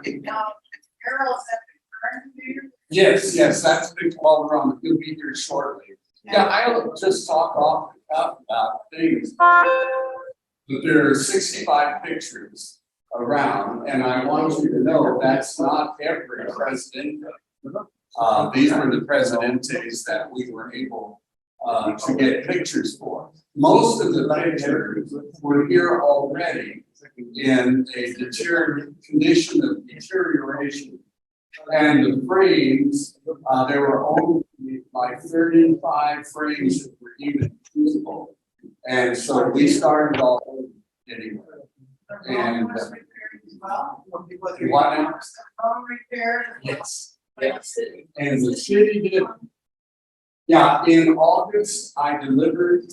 Carol's at the current year. Yes, that's Victor Balderrama. He'll be here shortly. Yeah, I'll just talk off the cuff about things. But there are 65 pictures around, and I want you to know that's not every president. These were the presidentes that we were able to get pictures for. Most of the pictures were here already in a condition of deterioration. And the frames, there were only like 35 frames that were even usable. And so we started all over anyway. And what now? Yes. And the city did. Yeah, in August, I delivered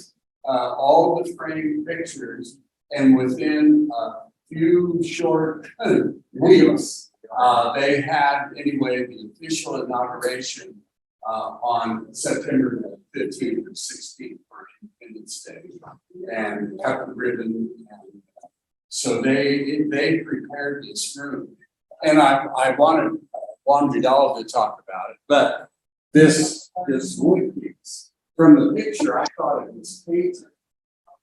all the framed pictures, and within a few short weeks, they had anyway the official inauguration on September 15th or 16th for Independence Day, and cut the ribbon. And so they prepared this room, and I wanted Juan Vidal to talk about it, but this wood piece from the picture, I thought it was painted,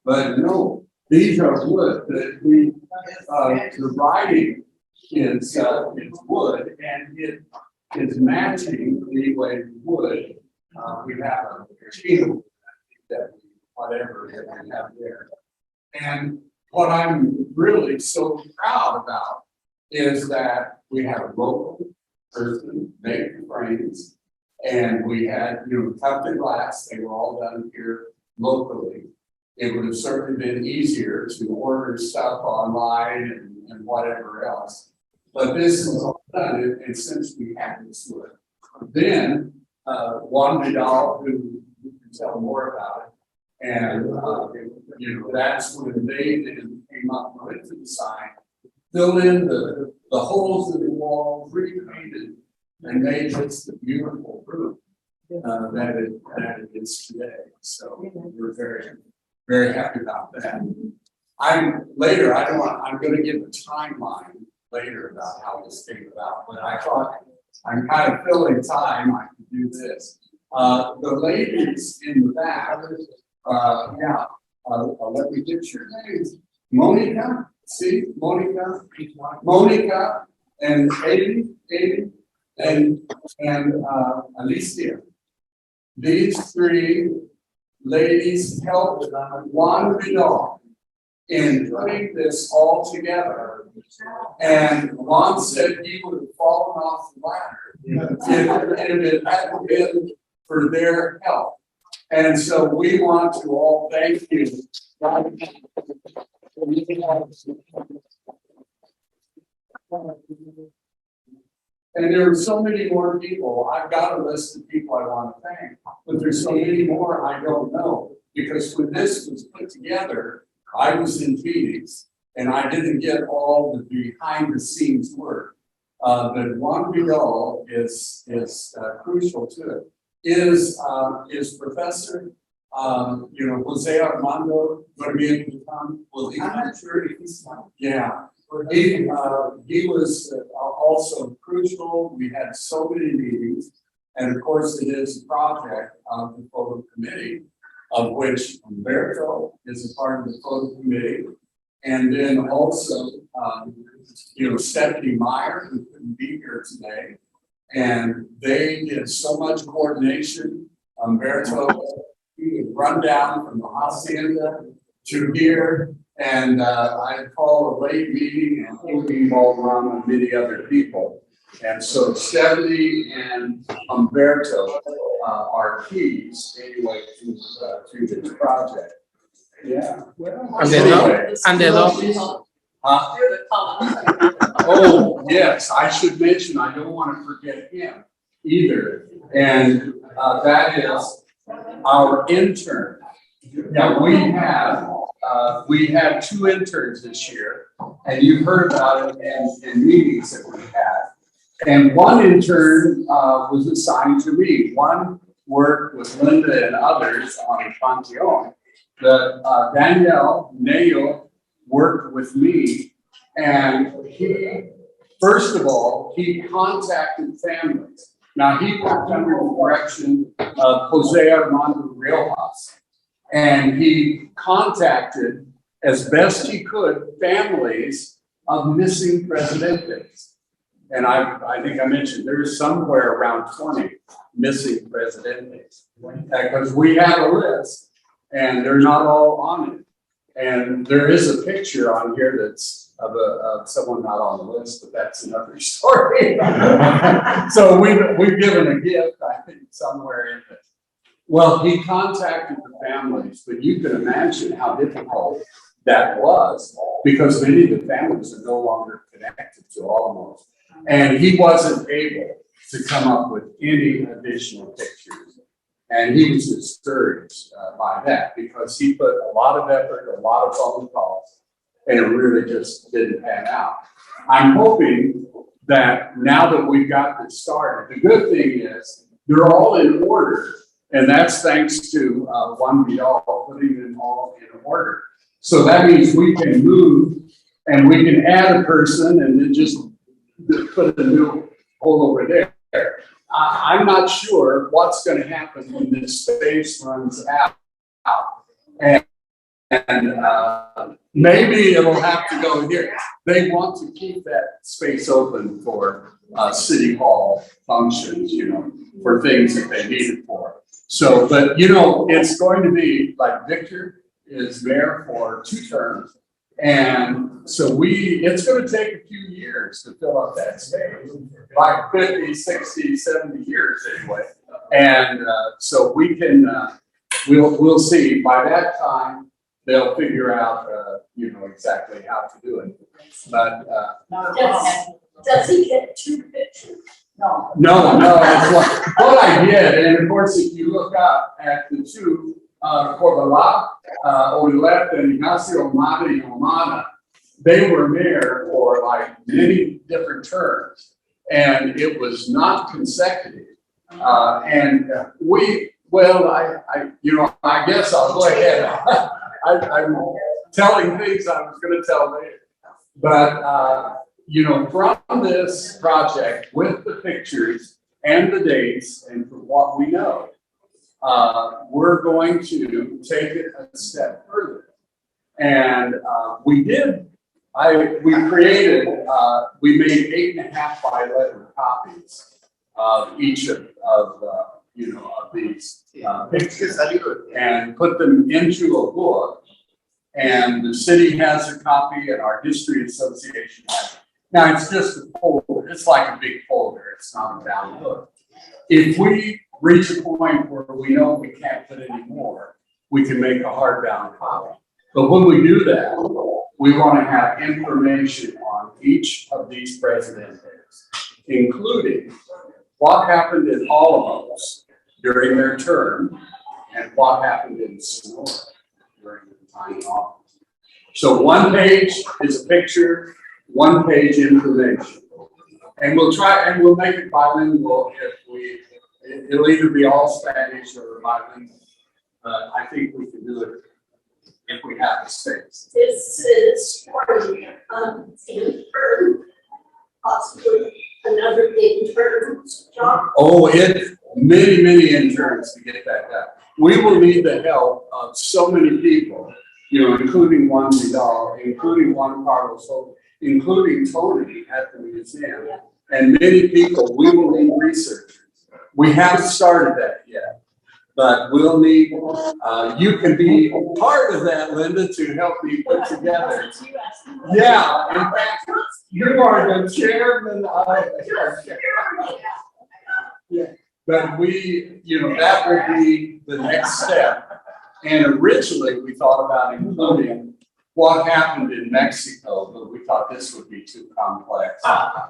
but no, these are wood. The writing is wood, and it is matching anyway wood. We have a shield that whatever that we have there, and what I'm really so proud about is that we have a local person make the frames, and we had cut the glass. They were all done here locally. It would have certainly been easier to order stuff online and whatever else. But this is all done, and since we had this wood, then Juan Vidal, who can tell more about it, and that's when they then came up with the design, filled in the holes in the wall, repainted, and made this the beautiful room that it is today. So we're very, very happy about that. I'm going to give a timeline later about how this came about, but I thought I'm kind of filling time. I can do this. The ladies in the back, let me get your names. Monica, see, Monica, and Amy, and Alicia. These three ladies helped Juan Vidal in putting this all together. And Juan said he would have fallen off the ladder if it hadn't been for their help. And so we want to all thank you. And there are so many more people. I've got a list of people I want to thank, but there's so many more I don't know. Because when this was put together, I was in Phoenix and I didn't get all the behind the scenes work. But Juan Vidal is crucial to it. Is Professor Jose Armando going to be able to come? Well, I'm not sure he's coming. Yeah. He was also crucial. We had so many meetings, and of course, it is a project of the photo committee, of which Humberto is a part of the photo committee, and then also, Stephanie Meyer, who couldn't be here today, and they did so much coordination. Humberto, he would run down from the hacienda to here. And I called a late meeting and Victor Balderrama and many other people. And so Stephanie and Humberto are keys anyway to this project. Yeah. Oh, yes, I should mention, I don't want to forget him either. And that is our intern. Now we have 2 interns this year, and you've heard about it in meetings that we've had. And one intern was assigned to me. One worked with Linda and others on Panteon. Danielle Nail worked with me, and he First of all, he contacted families. Now, he worked under the direction of Jose Armando Riojas, and he contacted, as best he could, families of missing presidentes. And I think I mentioned there's somewhere around 20 missing presidentes, because we have a list, and they're not all on it. And there is a picture on here that's of someone not on the list, but that's another story. So we've given a gift, I think, somewhere in it. Well, he contacted the families, but you can imagine how difficult that was, because many of the families are no longer connected to Álamos. And he wasn't able to come up with any additional pictures. And he was discouraged by that, because he put a lot of effort, a lot of phone calls, and it really just didn't pan out. I'm hoping that now that we've got this started, the good thing is they're all in order, and that's thanks to Juan Vidal putting them all in order. So that means we can move and we can add a person and then just put a new hole over there. I'm not sure what's going to happen when this space runs out. And maybe it'll have to go here. They want to keep that space open for City Hall functions, you know, for things that they need it for. So, but you know, it's going to be like Victor is mayor for 2 terms. And so it's going to take a few years to fill up that space, like 50, 60, 70 years anyway. And so we can, we'll see. By that time, they'll figure out, you know, exactly how to do it. But does he get 2 pictures? No. No, it's what I did. And of course, if you look up at the 2, Corvalá on the left and Ignacio Mata and Omana, they were mayor for like many different terms, and it was not consecutive. You know, I guess I'll go ahead. I'm telling things I was going to tell later, but you know, from this project with the pictures and the dates and from what we know, we're going to take it a step further. And we made 8.5 by 11 copies of each of you know, of these pictures and put them into a book. And the city has a copy and our history association has it. Now it's just a folder. It's like a big folder. It's not a bound book. If we reach a point where we know we can't put any more, we can make a hardbound copy. But when we do that, we want to have information on each of these presidents, including what happened in Álamos during their term and what happened in Sonora during the time in office. So 1 page is a picture, 1 page information. And we'll make it bilingual it'll either be all Spanish or bilingual. I think we can do it if we have the space. This is part of intern, possibly another intern job. Oh, many interns to get that done. We will need the help of so many people, you know, including Juan Vidal, including Juan Carlos, including Tony at the museum, and many people. We will need researchers. We haven't started that yet, but we'll need, you can be part of that, Linda, to help me put together. Yeah, in fact, you are the chairman of yeah. But you know, that will be the next step. And originally we thought about including what happened in Mexico, but we thought this would be too complex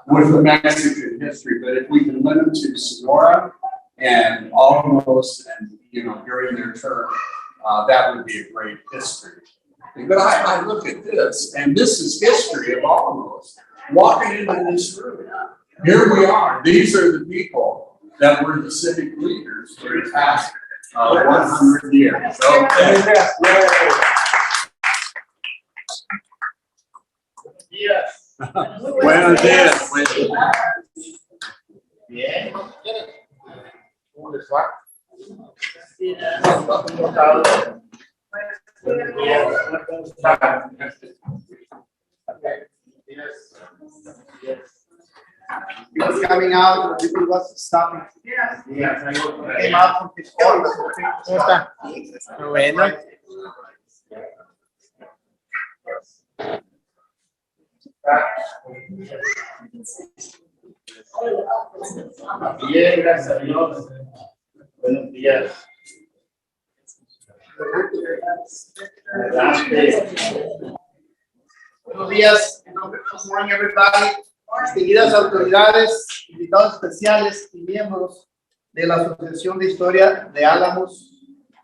with the Mexican history. But if we can limit to Sonora and Álamos and, you know, during their term, that would be a great history. But I look at this, and this is history of Álamos. Walking into this room, here we are. These are the people that were the civic leaders for the past 100 years. Okay. Yes. Buenos días. Bien. ¿Cómo les va? He was coming out, people was stopping. Came out from his car. ¿Cómo está? Bueno. Bien, gracias a Dios. Buenos días. Adelante. Buenos días, good morning everybody. Distinguidas autoridades, invitados especiales y miembros de la Asociación de Historia de Álamos,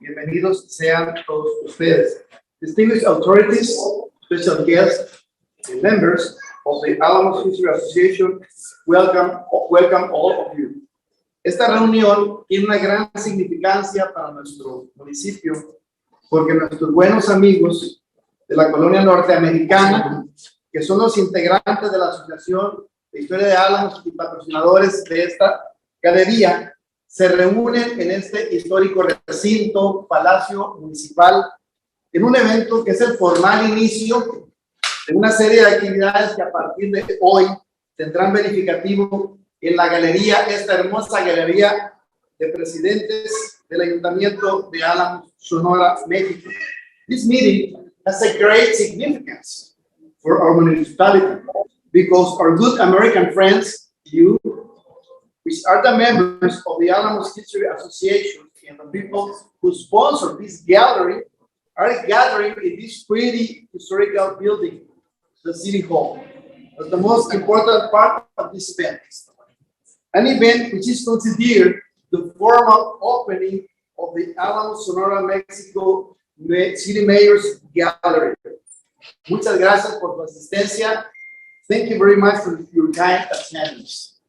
bienvenidos sean todos ustedes. Distinguished authorities, special guests, and members of the Álamos History Association, welcome all of you. Esta reunión tiene una gran significancia para nuestro municipio, porque nuestros buenos amigos de la colonia norteamericana, que son los integrantes de la Asociación de Historia de Álamos y patrocinadores de esta galería, se reúnen en este histórico recinto, Palacio Municipal, en un evento que es el formal inicio de una serie de actividades que a partir de hoy tendrán verificativo en la galería, esta hermosa Galería de Presidentes del Ayuntamiento de Álamos, Sonora, México. This meeting has a great significance for our municipality because our good American friends, you, which are the members of the Álamos History Association and the people who sponsor this gallery, are gathering in this pretty historical building, the City Hall. That's the most important part of this event. An event which is considered the formal opening of the Álamos Sonora, Mexico City Mayor's Gallery. Muchas gracias por tu asistencia. Thank you very much for your kind attendance.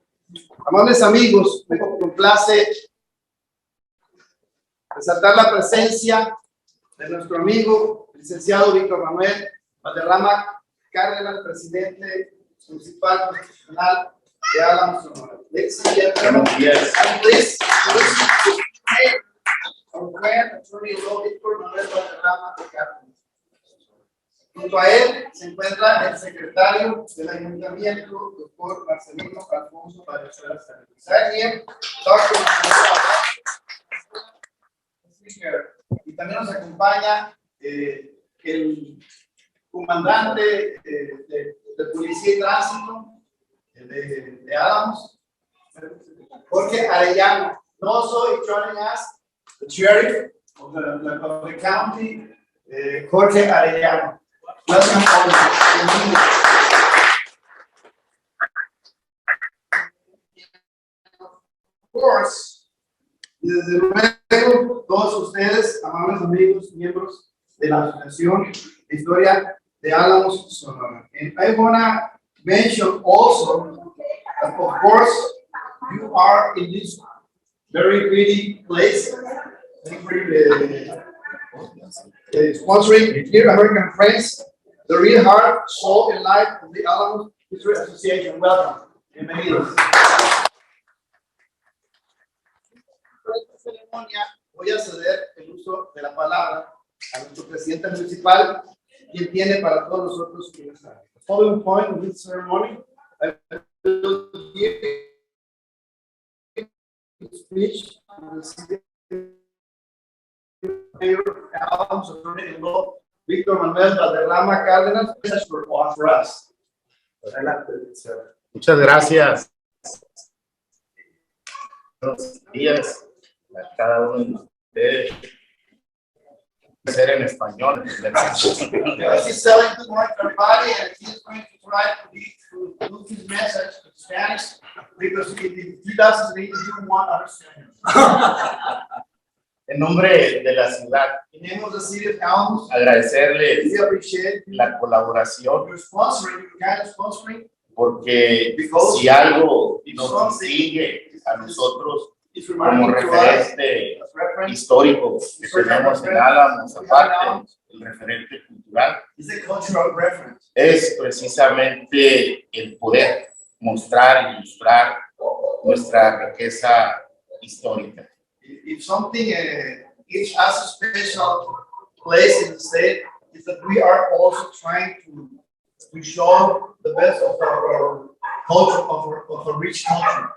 Amables amigos, me complace resaltar la presencia de nuestro amigo, licenciado Victor Balderrama, Cárdenas, presidente municipal constitucional de Álamos, Sonora. Ladies and gentlemen, I'm pleased to introduce our friend, attorney Victor Balderrama Cárdenas. Junto a él se encuentra el secretario del ayuntamiento, doctor Marcelino Alfonso Valenzuela. Doctor y también nos acompaña el comandante de Policía y Tránsito de Álamos, Jorge Arellano. Also joining us, the sheriff of the county, Jorge Arellano. Welcome all. Of course, desde luego, todos ustedes, amables amigos, miembros de la Asociación de Historia de Álamos, Sonora. And I wanna mention also that, of course, you are in this very pretty place, sponsoring dear American friends, the real heart, soul, and life of the Álamos History Association. Welcome. Bienvenidos. Por esta ceremonia voy a ceder el uso de la palabra a nuestro presidente municipal, quien tiene para todos nosotros un mensaje. The following point of this ceremony, I will give a speech to the city mayor of Álamos, attorney-in-law, Victor Balderrama Cárdenas, for us. Muchas gracias. Buenos días a cada uno de ustedes. Ser en español. He's selling good morning to everybody, and he's going to try to move his message to Spanish because if he doesn't read, you won't understand. En nombre de la ciudad, In the name of the city of Álamos, agradecerles we appreciate la colaboración, your sponsoring, your kind of sponsoring. porque si algo nos sigue a nosotros It's como remarkable to us referente as reference histórico que tenemos en Álamos, aparte de el referente cultural, is a cultural reference. es precisamente el poder mostrar y ilustrar nuestra riqueza histórica. If something it has a special place in the state, is that we are also trying to show the best of our culture, of a rich culture.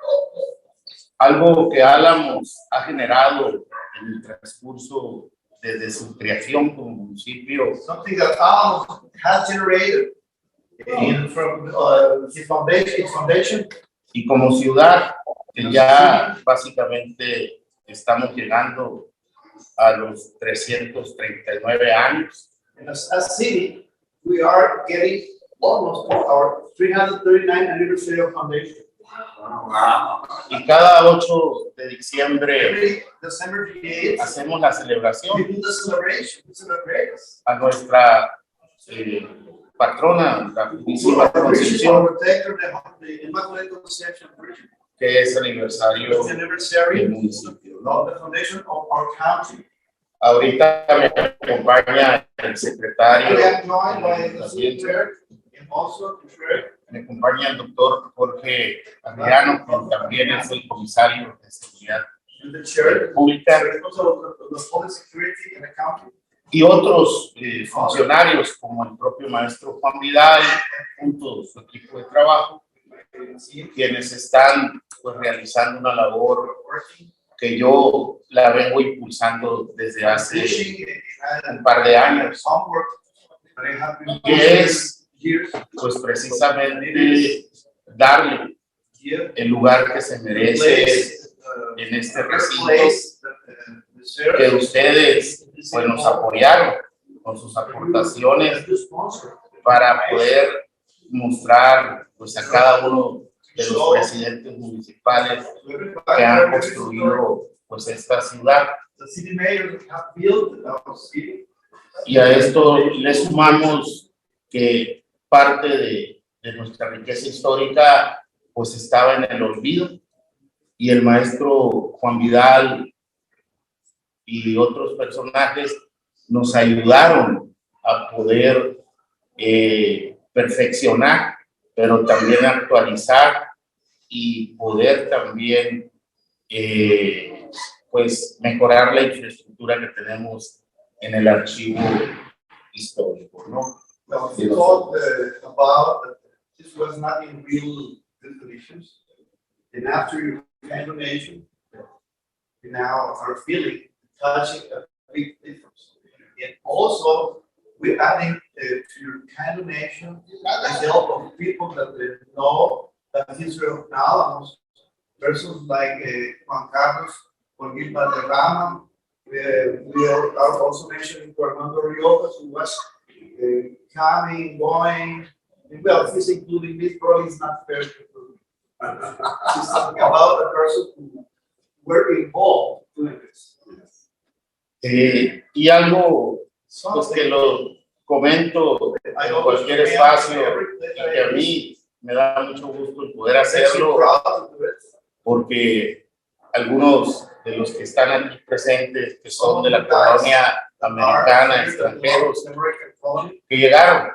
Algo que Álamos ha generado en el transcurso desde su creación como municipio Something that Álamos has generated from its foundation, y como ciudad, que ya básicamente estamos llegando a los 339 años. and as a city, we are getting almost to our 339 anniversary of foundation. Y cada 8 de diciembre Every December 8th, hacemos la we celebración do the celebration. We celebrate. a nuestra patrona, la Purísima Concepción, The Immaculate Conception Virgin. que es aniversario It's the anniversary del municipio, ¿no? of the foundation of our county. Ahorita me acompaña el secretario, We are joined by the también secretary and also the treasurer. me acompaña el doctor Jorge Adriano, que también es el comisario de seguridad And the chair, pública, also the police security in the county. y otros funcionarios como el propio maestro Juan Vidal, junto a su equipo de trabajo, quienes están pues realizando una labor que yo la vengo impulsando desde hace un par de años, que es pues precisamente darle el lugar que se merece en este recinto, que ustedes pues nos apoyaron con sus aportaciones para poder mostrar pues a cada uno de los presidentes municipales que han construido pues esta ciudad. Y a esto le sumamos que parte de nuestra riqueza histórica pues estaba en el olvido, y el maestro Juan Vidal y otros personajes nos ayudaron a poder perfeccionar, pero también actualizar y poder también pues mejorar la infraestructura que tenemos en el archivo histórico, ¿no? Well, we thought about that this was not in real good conditions. And after your kind donation, you now are feeling, touching a big difference. And also, we're adding to your kind donation the help of people that they know the history of Álamos, persons like Juan Carlos, Victor Balderrama. We are also mentioning Fernando Riojas, who was coming, going. Well, he's including me, probably it's not fair to he's talking about the person who were involved doing this. Y algo pues, que lo comento en cualquier espacio, y que a mí me da mucho gusto el poder hacerlo, porque algunos de los que están aquí presentes, que son de la colonia americana, extranjeros, que llegaron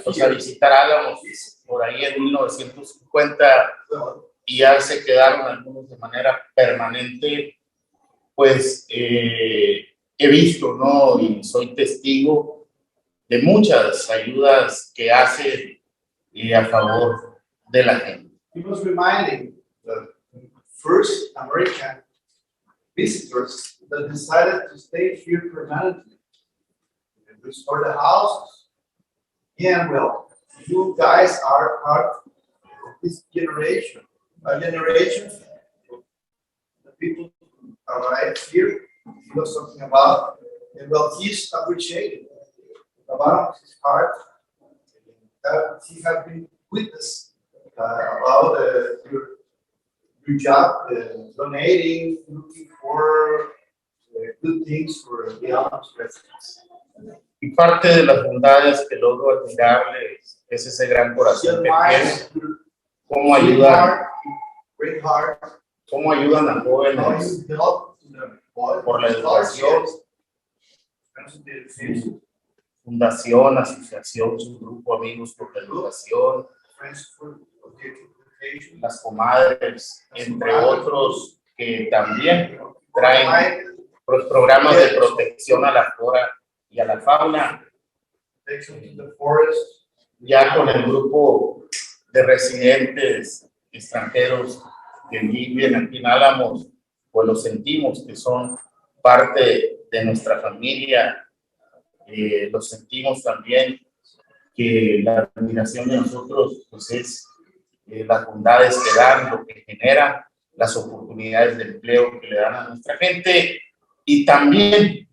pues, a visitar Álamos por ahí en 1950 y ya se quedaron algunos de manera permanente, pues he visto, ¿no? Y soy testigo de muchas ayudas que hacen a favor de la gente. He was reminding the first American visitors that decided to stay here permanently and restore the houses. Yeah, well, you guys are part of this generation. A generation, the people arrived here, he was talking about, and well, he's appreciated about his heart. He has been witness about your job, donating, looking for good things for the Álamos residents. Y parte de las bondades que logro admirarles es ese gran corazón que tienen, cómo ayudan a jóvenes por la educación, fundación, asociación, su grupo Amigos por la Educación, las comadres, entre otros que también traen programas de protección a la flora y a la fauna. Ya con el grupo de residentes extranjeros que viven aquí en Álamos, pues lo sentimos que son parte de nuestra familia. Lo sentimos también que la admiración de nosotros pues es las bondades que dan, lo que genera, las oportunidades de empleo que le dan a nuestra gente y también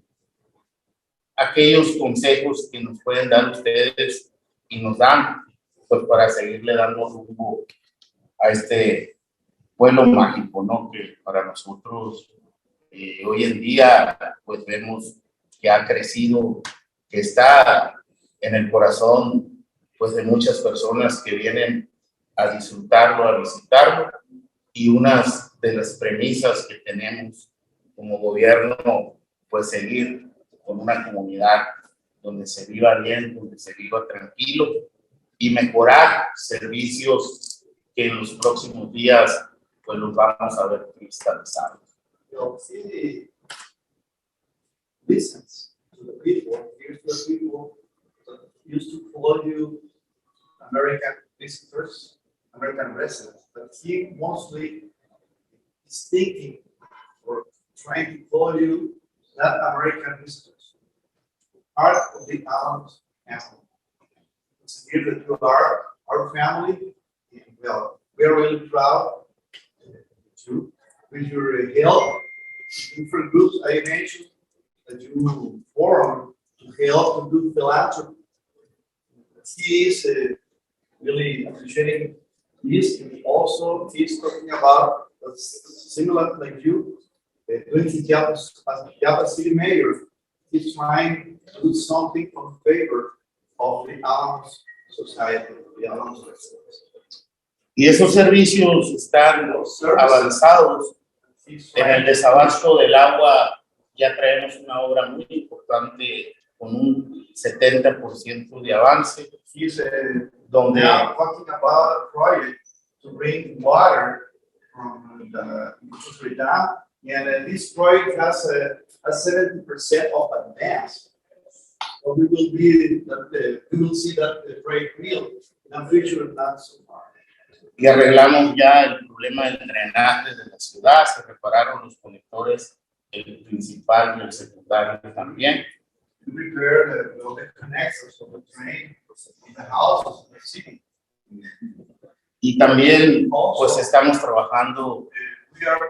aquellos consejos que nos pueden dar ustedes y nos dan pues para seguirle dando rumbo a este pueblo mágico, ¿no? Que para nosotros hoy en día pues vemos que ha crecido, que está en el corazón pues de muchas personas que vienen a disfrutarlo, a visitarlo, y unas de las premisas que tenemos como gobierno pues seguir con una comunidad donde se viva bien, donde se viva tranquilo y mejorar servicios que en los próximos días pues los vamos a ver cristalizados. Listens to the people, here's the people that used to follow you, American visitors, American residents, but he mostly is thinking or trying to follow you, not American visitors, part of the Álamos family. It's here that you are our family, and well, we are really proud to with your help, different groups I mentioned that you form to help to do philanthropy. He is really appreciating this, and also he's talking about similar like you, doing his job as Chiapas City Mayor. He's trying to do something in favor of the Álamos society, the Álamos residents. Y esos servicios están avanzados. En el desabasto del agua ya traemos una obra muy importante con un 70% de avance, donde talking about a project to bring water from the dam, and this project has a 70% of advance. So we will see that the project real in the future, not so far. y arreglamos ya el problema del drenaje de la ciudad, se repararon los conectores, el principal y el secundario también. We prepared the connectors of the train in the houses of the city. Y también pues estamos trabajando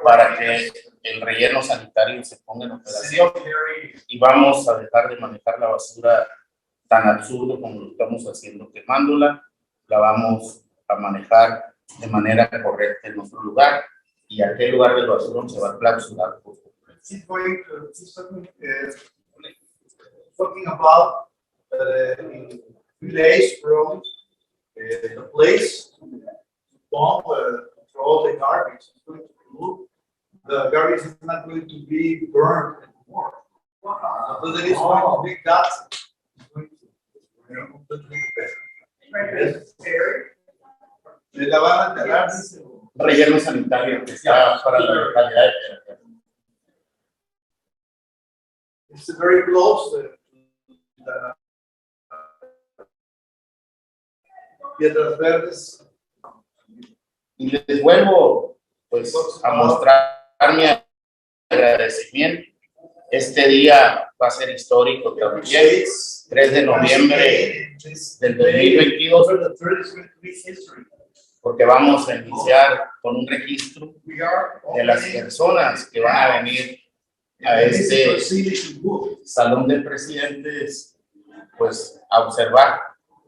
para que el relleno sanitario se ponga en operación y vamos a dejar de manejar la basura tan absurdo como lo estamos haciendo quemándola, la vamos a manejar de manera correcta en nuestro lugar y aquel lugar del basurón se va a clausurar por completo. Talking about in 3 days from the place to bomb control the garbage. It's going to remove the garbage is not going to be burned anymore. So there is going to be that. Relleno sanitario que está para la localidad de Peralta. It's very close. Piedras Verdes. Y les vuelvo pues a mostrar mi agradecimiento. Este día va a ser histórico también, 3 de noviembre del 2022, porque vamos a iniciar con un registro de las personas que van a venir a este salón de presidentes, pues a observar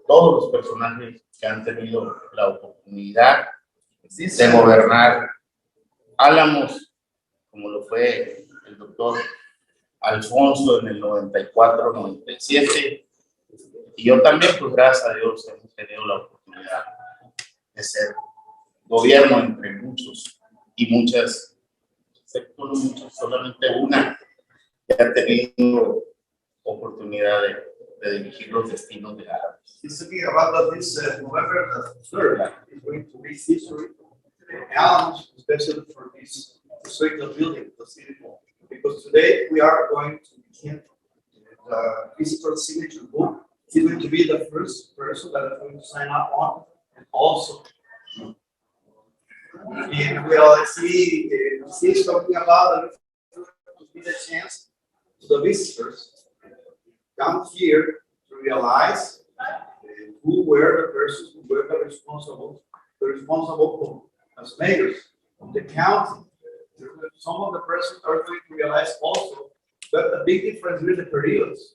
todos los personajes que han tenido la oportunidad de gobernar Álamos, como lo fue el doctor Alfonso en el 94-97, y yo también, pues gracias a Dios, hemos tenido la oportunidad de ser gobierno entre muchos y muchas, excepto no muchos, solamente una que ha tenido oportunidad de dirigir los destinos de Álamos. He's talking about that this November the 3rd is going to be history in Álamos, especially for this historical building, the City Hall. Because today we are going to begin the visitor signature book. He's going to be the first person that is going to sign up on, and also. And we'll see, he's talking about to give a chance to the visitors come here to realize who were the persons who were the responsible as mayors of the county. Some of the persons are going to realize also that the big difference with the periods,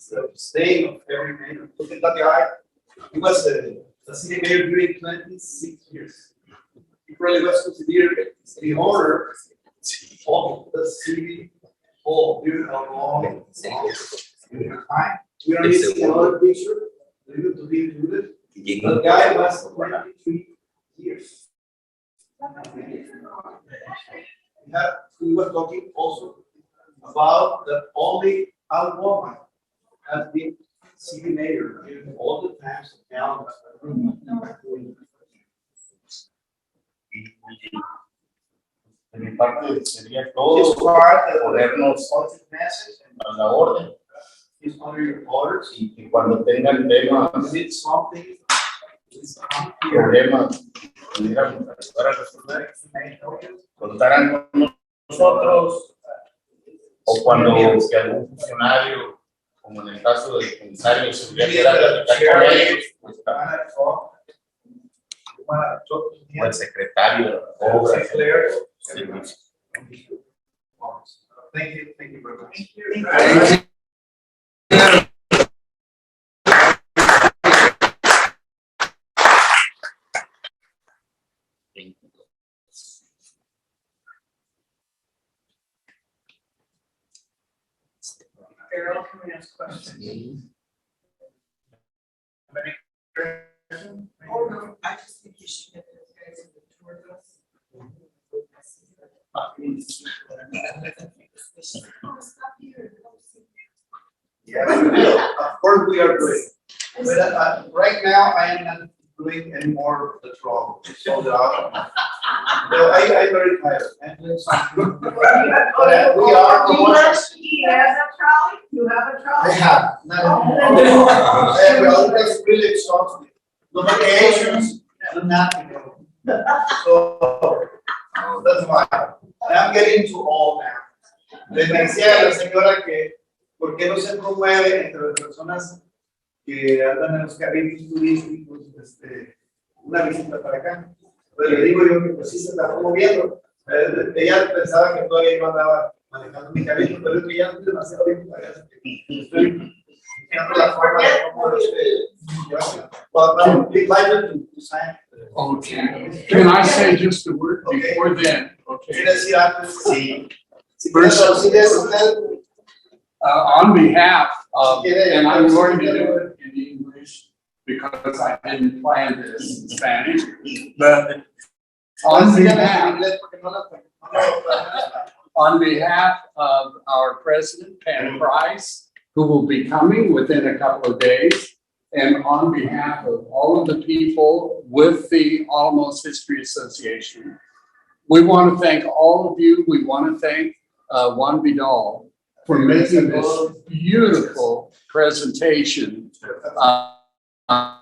the staying of every mayor. Look at that guy. He was the city mayor during 26 years. He probably was considered the owner of the city hall during a long time. We are missing another picture. Due to be included. The guy was 23 years. We were talking also about that only a woman has been city mayor during all the times of Álamos. De mi parte sería todo ponernos a la orden y cuando tengan temas, problemas, pudiéramos ayudar a resolver, contarán con nosotros o cuando que algún funcionario, como en el caso del comisario, se hubiera platicar con ellos, pues, o el secretario de obras. Thank you very much. Carol, can we ask questions? Oh, no, I just think you should get those guys in the tour bus. Yeah, of course we are doing. But right now I am not doing any more of the trouble. So I'm very tired. I'm doing something. But we are. He has a trolley? You have a trolley? I have. We always really exhausted. The vacations, nothing. So that's why I'm getting too old now. Le decía a la señora que ¿por qué no se promueve entre las personas que andan en los carriles turísticos una visita para acá? Pues le digo yo que pues sí se está promoviendo. Ella pensaba que todavía yo andaba manejando mi carril, pero es que ya no estoy demasiado bien para allá. Estoy buscando la forma de cómo but we'd like to sign. Okay. Can I say just a word before then? Okay. First, on behalf of, and I'm going to do it in English because I didn't plan this in Spanish, but on behalf of our president, Pam Price, who will be coming within a couple of days, and on behalf of all of the people with the Álamos History Association, we want to thank all of you. We want to thank Juan Vidal for making this beautiful presentation. And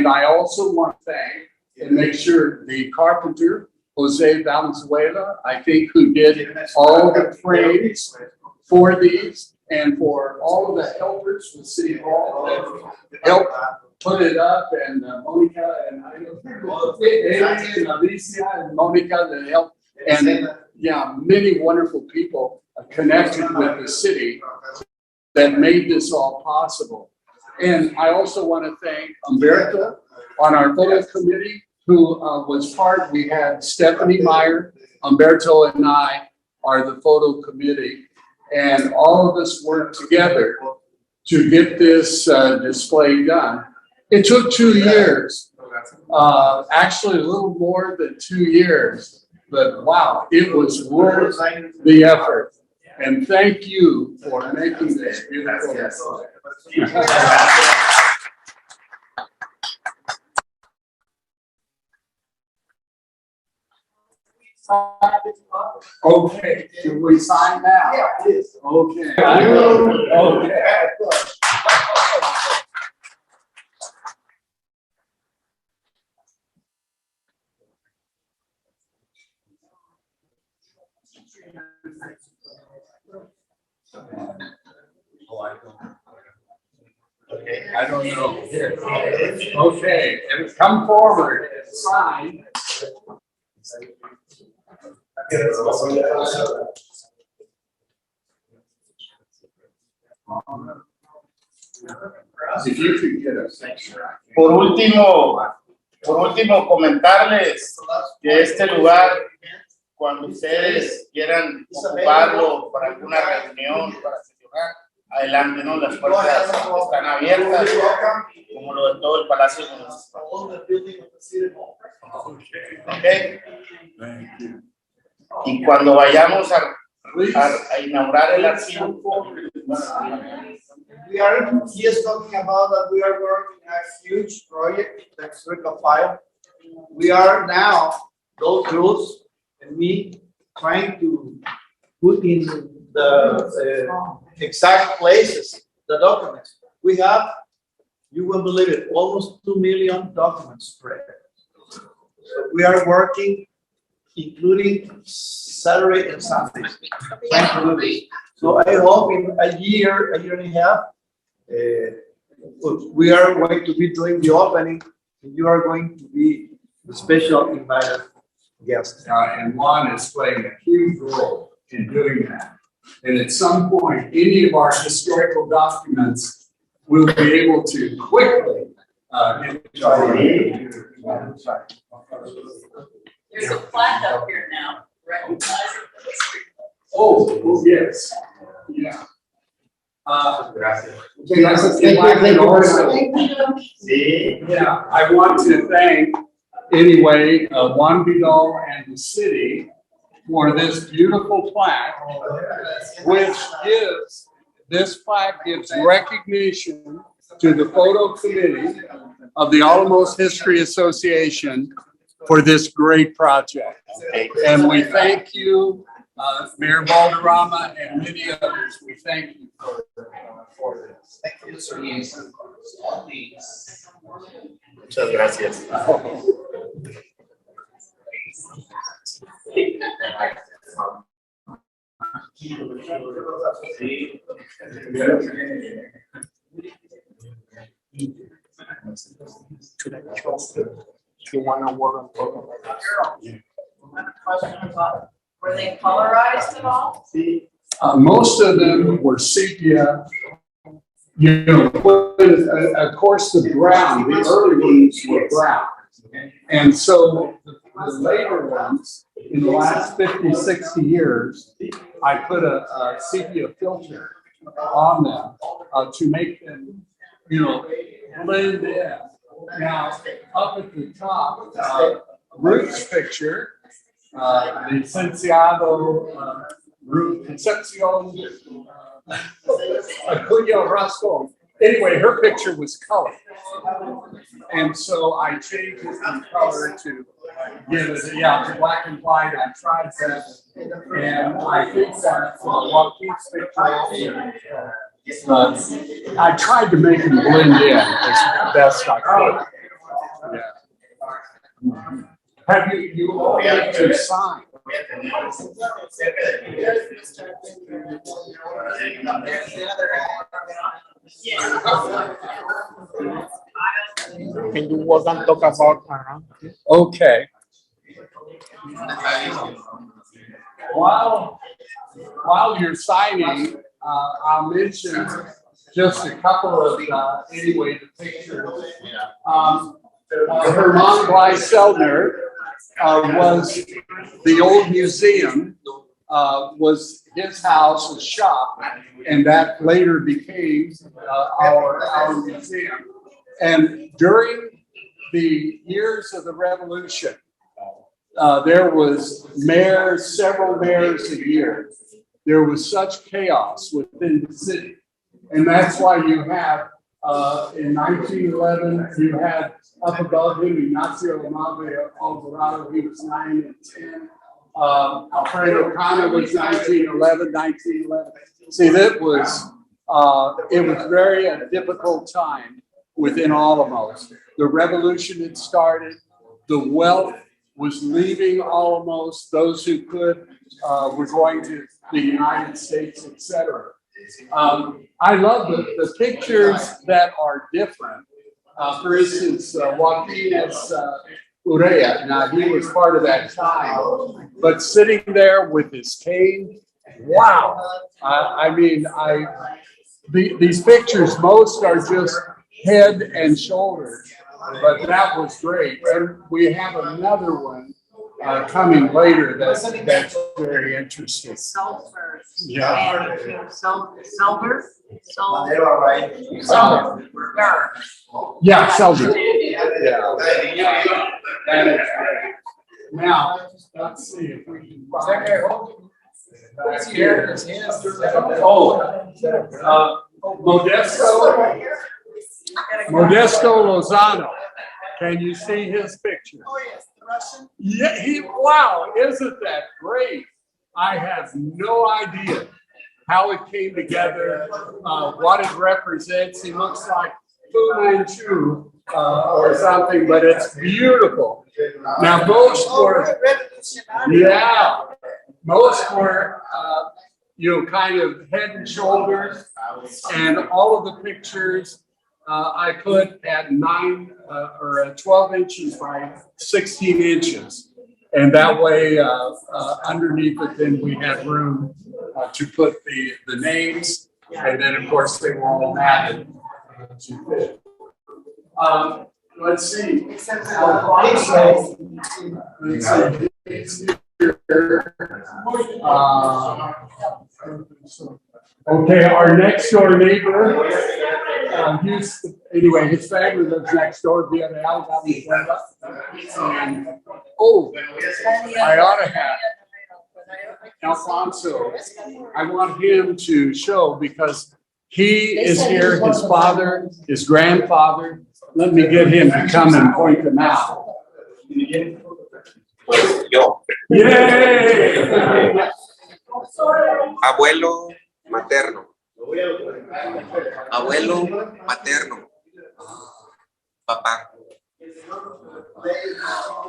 I also want to thank and make sure the carpenter, Jose Valenzuela, I think, who did all the frames for these, and for all of the helpers with City Hall that helped put it up, and Monica and Alicia and Monica that helped, and yeah, many wonderful people connected with the city that made this all possible. And I also want to thank Humberto on our photo committee, who was part. We had Stephanie Meyer, Humberto, and I are the photo committee. And all of us worked together to get this display done. It took 2 years, actually a little more than 2 years, but wow, it was worth the effort. And thank you for making this beautiful. Okay, should we sign now? Yeah, please. Okay. Okay. Okay. I don't know. Here. Okay, and come forward and sign. If you could get a picture. Por último, comentarles que este lugar, cuando ustedes quieran ocuparlo para alguna reunión, para celebrar, adelante, ¿no? Las puertas están abiertas, como lo de todo el Palacio Municipal. Okay. Y cuando vayamos a inaugurar el archivo, We are just talking about that we are working a huge project, the historical file. We are now, those rules and me, trying to put in the exact places, the documents. We have, you will believe it, almost 2 million documents spread. So we are working, including Saturday and Sundays. Trying to do this. So I hope in a year and a half, we are going to be doing the opening, and you are going to be the special invited guest. And Juan is playing a huge role in doing that. And at some point, any of our historical documents will be able to quickly There's a plaque up here now, recognizing the history. Oh, yes, yeah. Yeah, I want to thank, anyway, Juan Vidal and the city for this beautiful plaque, which gives, this plaque gives recognition to the photo committee of the Álamos History Association for this great project. And we thank you, Mayor Balderrama and many others. We thank you for this. Thank you, sir. muchas gracias. You want to work on program? Were they colorized at all? Most of them were sepia. You know, of course, the brown, the early ones were brown. And so the later ones, in the last 50, 60 years, I put a sepia filter on them to make them, you know, blend in. Now, up at the top, Ruth's picture, the licenciado Ruth Concepcion Acuña Rascon. Anyway, her picture was colored. And so I changed it from color to give it, to black and white. I tried that. And I think that Joaquin's picture, I tried to make them blend in as best I could. Yeah. Have you all had to sign? Can you work and talk about Okay. While you're signing, I'll mention just a couple of, anyway, the pictures. Hermann Gleiselner was the old museum, was his house, his shop, and that later became our museum. And during the years of the revolution, there was several mayors a year. there was such chaos within the city. And that's why you have, in 1911, you had up above him, Ignacio Amable Alvarado, he was 9 and 10. Alfredo Cano was 1911. See, that was, it was very a difficult time within Álamos. The revolution had started, the wealth was leaving Álamos, those who could were going to the United States, etc. I love the pictures that are different. For instance, Joaquin's Urrea, now he was part of that time, but sitting there with his cane, wow. I mean, these pictures, most are just head and shoulders, but that was great. And we have another one coming later that's very interesting. Sulfur. Yeah. Silver. Yeah, Selby. Yeah. That is great. Now, let's see if we can find here. Modesto Lozano. Can you see his picture? Oh, yes, the Russian. Yeah, wow, isn't that great? I have no idea how it came together, what it represents. He looks like Fu Manchu or something, but it's beautiful. Now, most were, yeah, most were, kind of head and shoulders, and all of the pictures I put at 9 or 12 inches by 16 inches. And that way, underneath it, then we had room to put the names, and then of course they were all matted to fit. Let's see. Alfonso, let's see. Okay, our next door neighbor. Anyway, his family lives next door. Oh, I ought to have Alfonso. I want him to show because he is here, his father, his grandfather. Let me get him to come and point them out. Yo. Yay! Abuelo materno. Abuelo materno. Papá.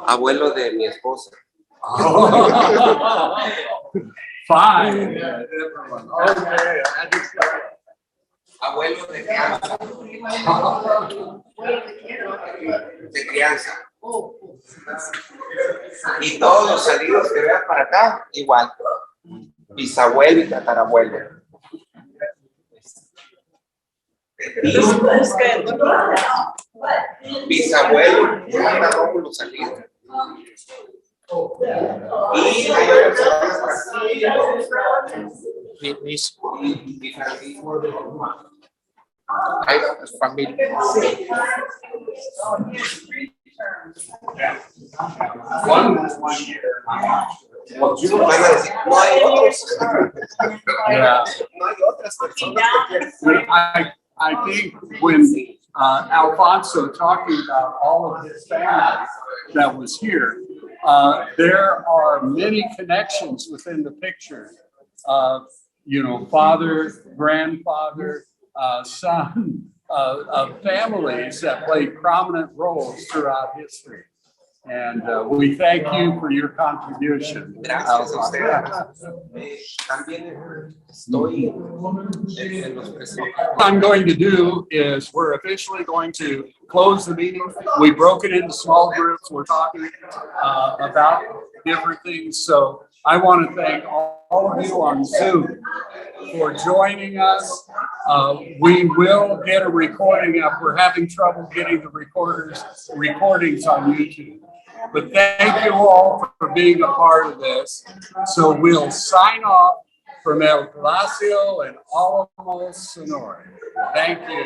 Abuelo de mi esposa. Fine. Okay. Abuelo de crianza. De crianza. Y todos los salidos que veas para acá, igual. Bisabuelo y tatarabuelo. Bisabuelo, manda Rómulo salido. Y hay mi Francisco de Roma. Hay familia. One year. Van a decir, no hay otros. Yeah. No hay otras personas. I think when Alfonso talking about all of his family that was here, there are many connections within the picture. Father, grandfather, son, of families that played prominent roles throughout history. And we thank you for your contribution. Gracias a ustedes. También estoy en los presentes. What I'm going to do is we're officially going to close the meeting. We broke it into small groups. We're talking about different things. So I want to thank all of you on Zoom for joining us. We will get a recording up. We're having trouble getting the recordings on YouTube. But thank you all for being a part of this. So we'll sign off from El Palacio and Álamos, Sonora. Thank you.